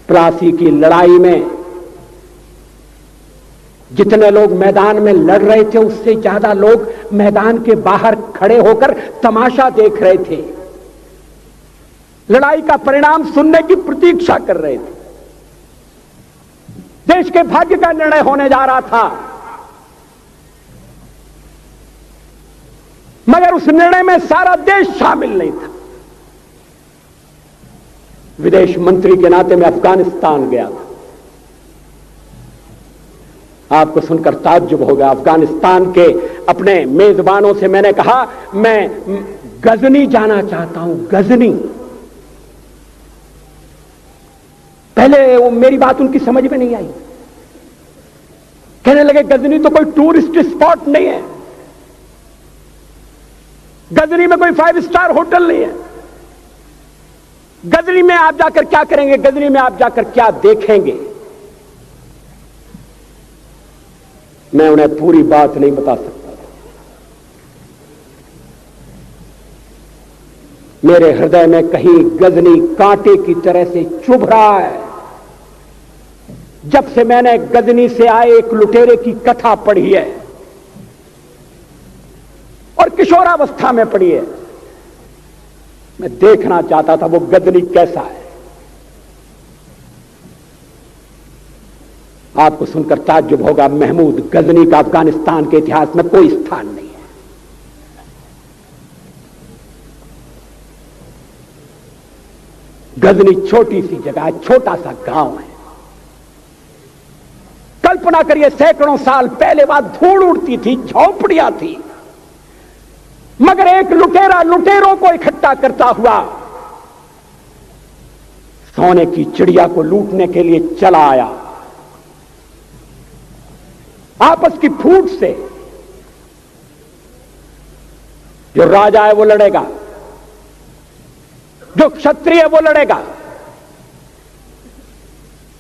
प्लासी की लड़ाई में जितने लोग मैदान में लड़ रहे थे उससे ज्यादा लोग मैदान के बाहर खड़े होकर तमाशा देख रहे थे, लड़ाई का परिणाम सुनने की प्रतीक्षा कर रहे थे। देश के भाग्य का निर्णय होने जा रहा था, मगर उस निर्णय में सारा देश शामिल नहीं था। विदेश मंत्री के नाते मैं अफगानिस्तान गया था। आपको सुनकर ताज्जुब होगा, अफगानिस्तान के अपने मेजबानों से मैंने कहा मैं गजनी जाना चाहता हूं, गजनी। पहले वो मेरी बात उनकी समझ में नहीं आई, कहने लगे गजनी तो कोई टूरिस्ट स्पॉट नहीं है, गजनी में कोई 5 स्टार होटल नहीं है, गजनी में आप जाकर क्या करेंगे, गजनी में आप जाकर क्या देखेंगे। मैं उन्हें पूरी बात नहीं बता सकता था। मेरे हृदय में कहीं गजनी कांटे की तरह से चुभ रहा है। जब से मैंने गजनी से आए एक लुटेरे की कथा पढ़ी है और किशोरावस्था में पढ़ी है, मैं देखना चाहता था वो गजनी कैसा है। आपको सुनकर ताज्जुब होगा, महमूद गजनी का अफगानिस्तान के इतिहास में कोई स्थान नहीं है। गजनी छोटी सी जगह है, छोटा सा गांव है। कल्पना करिए सैकड़ों साल पहले वहां धूल उड़ती थी, झोंपड़ियां थी, मगर एक लुटेरा लुटेरों को इकट्ठा करता हुआ सोने की चिड़िया को लूटने के लिए चला आया। आपस की फूट से जो राजा है वो लड़ेगा, जो क्षत्रिय है वो लड़ेगा।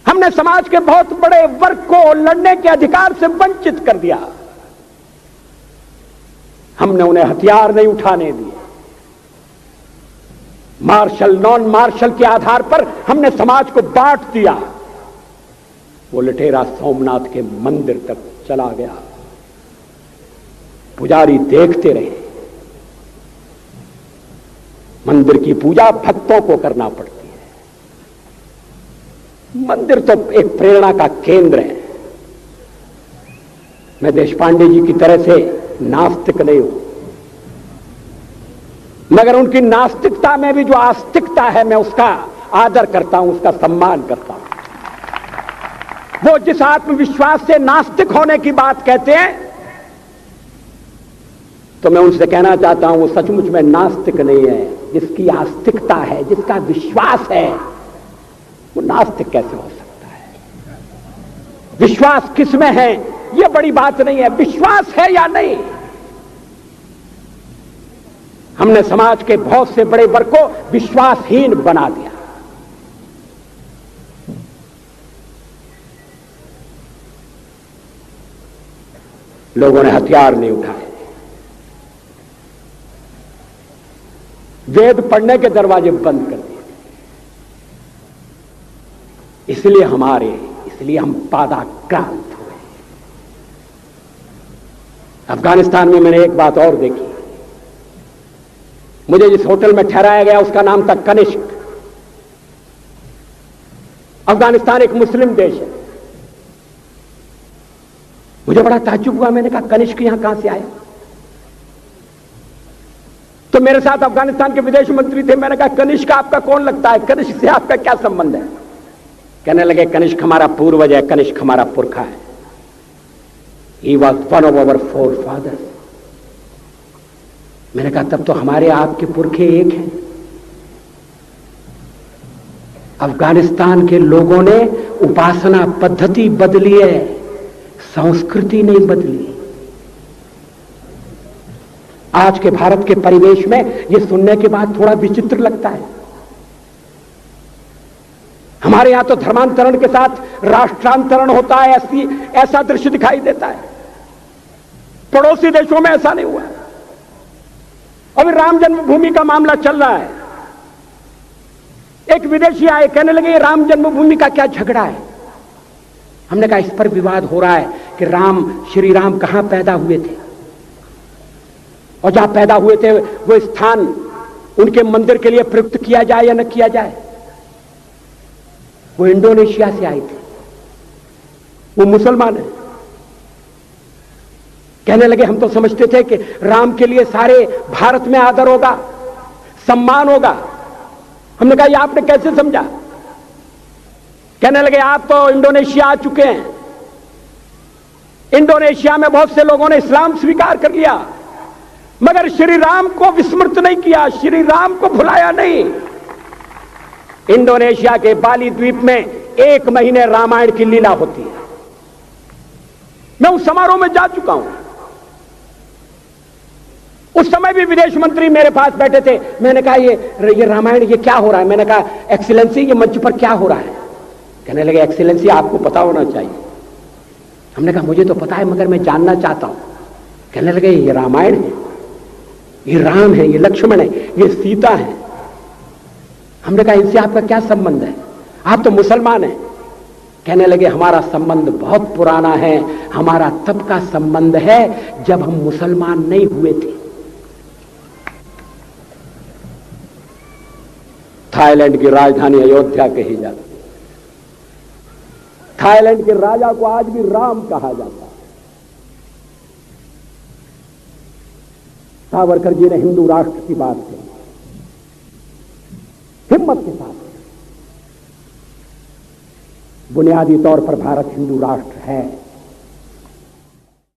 हमने समाज के बहुत बड़े वर्ग को लड़ने के अधिकार से वंचित कर दिया। हमने उन्हें हथियार नहीं उठाने दिए। मार्शल नॉन मार्शल के आधार पर हमने समाज को बांट दिया। वो लुटेरा सोमनाथ के मंदिर तक चला गया, पुजारी देखते रहे। मंदिर की पूजा भक्तों को करना पड़ती है, मंदिर तो एक प्रेरणा का केंद्र है। मैं देशपांडे जी की तरह से नास्तिक नहीं हूं, मगर उनकी नास्तिकता में भी जो आस्तिकता है मैं उसका आदर करता हूं, उसका सम्मान करता हूं। वो जिस आत्मविश्वास से नास्तिक होने की बात कहते हैं, तो मैं उनसे कहना चाहता हूं वो सचमुच में नास्तिक नहीं है। जिसकी आस्तिकता है, जिसका विश्वास है, वो नास्तिक कैसे हो सकता है। विश्वास किसमें है यह बड़ी बात नहीं है, विश्वास है या नहीं। हमने समाज के बहुत से बड़े वर्ग को विश्वासहीन बना दिया। लोगों ने हथियार नहीं उठाए, वेद पढ़ने के दरवाजे बंद कर दिए। इसलिए हम पादाक्रांत हुए। अफगानिस्तान में मैंने एक बात और देखी। मुझे जिस होटल में ठहराया गया उसका नाम था कनिष्क। अफगानिस्तान एक मुस्लिम देश है। मुझे बड़ा ताज्जुब हुआ, मैंने कहा कनिष्क यहां कहां से आया। तो मेरे साथ अफगानिस्तान के विदेश मंत्री थे। मैंने कहा कनिष्क आपका कौन लगता है, कनिष्क से आपका क्या संबंध है। कहने लगे कनिष्क हमारा पूर्वज है, कनिष्क हमारा पुरखा है। He was one of our forefathers. मैंने कहा तब तो हमारे आपके पुरखे एक हैं। अफगानिस्तान के लोगों ने उपासना पद्धति बदली है, संस्कृति नहीं बदली। आज के भारत के परिवेश में यह सुनने के बाद थोड़ा विचित्र लगता है। हमारे यहां तो धर्मांतरण के साथ राष्ट्रांतरण होता है, ऐसा दृश्य दिखाई देता है। पड़ोसी देशों में ऐसा नहीं हुआ। अभी राम जन्मभूमि का मामला चल रहा है। एक विदेशी आए, कहने लगे राम जन्मभूमि का क्या झगड़ा है। हमने कहा इस पर विवाद हो रहा है कि श्री राम कहां पैदा हुए थे, और जहां पैदा हुए थे वो स्थान उनके मंदिर के लिए प्रयुक्त किया जाए या न किया जाए। वो इंडोनेशिया से आए थे, वो मुसलमान है। कहने लगे हम तो समझते थे कि राम के लिए सारे भारत में आदर होगा, सम्मान होगा। हमने कहा ये आपने कैसे समझा। कहने लगे आप तो इंडोनेशिया आ चुके हैं, इंडोनेशिया में बहुत से लोगों ने इस्लाम स्वीकार कर लिया, मगर श्री राम को विस्मृत नहीं किया, श्री राम को भुलाया नहीं। इंडोनेशिया के बाली द्वीप में 1 महीने रामायण की लीला होती है। मैं उस समारोह में जा चुका हूं। उस समय भी विदेश मंत्री मेरे पास बैठे थे। मैंने कहा ये रामायण ये क्या हो रहा है। मैंने कहा एक्सीलेंसी ये मंच पर क्या हो रहा है। कहने लगे एक्सीलेंसी आपको पता होना चाहिए। हमने कहा मुझे तो पता है मगर मैं जानना चाहता हूं। कहने लगे ये रामायण है, ये राम है, ये लक्ष्मण है, ये सीता है। हमने कहा इनसे आपका क्या संबंध है, आप तो मुसलमान हैं। कहने लगे हमारा संबंध बहुत पुराना है, हमारा तब का संबंध है जब हम मुसलमान नहीं हुए थे। थाईलैंड की राजधानी अयोध्या कही जाती है। थाईलैंड के राजा को आज भी राम कहा जाता है। सावरकर जी ने हिंदू राष्ट्र की बात की, हिम्मत के साथ। बुनियादी तौर पर भारत हिंदू राष्ट्र है,